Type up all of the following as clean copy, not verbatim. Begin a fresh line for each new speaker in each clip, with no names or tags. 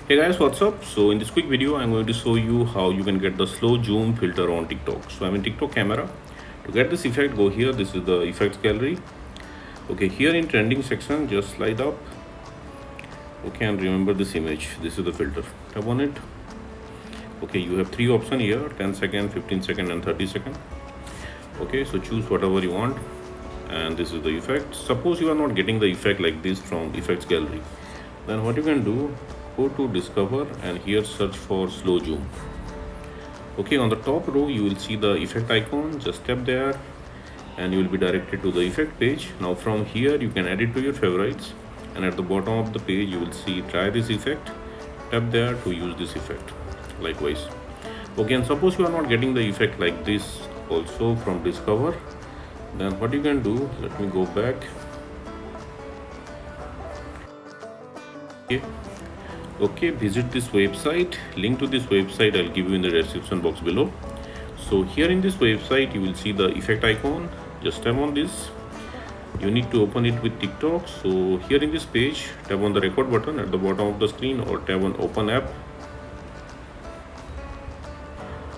Hey guys, what's up? So in this quick video I'm going to show you how you can get the slow zoom filter on TikTok. So I'm in TikTok camera. To get this effect, go here. This is the effects gallery. Okay, here in trending section, just slide up. Okay, and remember this image. This is the filter. Tap on it. Okay, you have three options here: 10 second, 15 second and 30 second. Okay, so choose whatever you want. And this is the effect. Suppose you are not getting the effect like this from effects gallery, then what you can do, go to discover and here search for slow zoom. Okay, on the top row you will see the effect icon. Just tap there and you will be directed to the effect page. Now from here you can add it to your favorites, and at the bottom of the page you will see try this effect. Tap there to use this effect. Likewise. Okay, and suppose you are not getting the effect like this also from discover, then what you can do, let me go back. Okay, visit this website. Link to this website I'll give you in the description box below. So here in this website you will see the effect icon. Just tap on this. You need to open it with TikTok. So here in this page, tap on the record button at the bottom of the screen or tap on open app.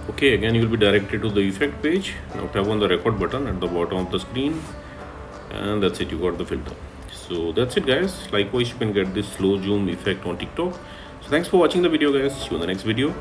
Okay, again you will be directed to the effect page. Now tap on the record button at the bottom of the screen, and that's it, you got the filter. So that's it guys. Likewise you can get this slow zoom effect on TikTok. So thanks for watching the video guys. See you in the next video.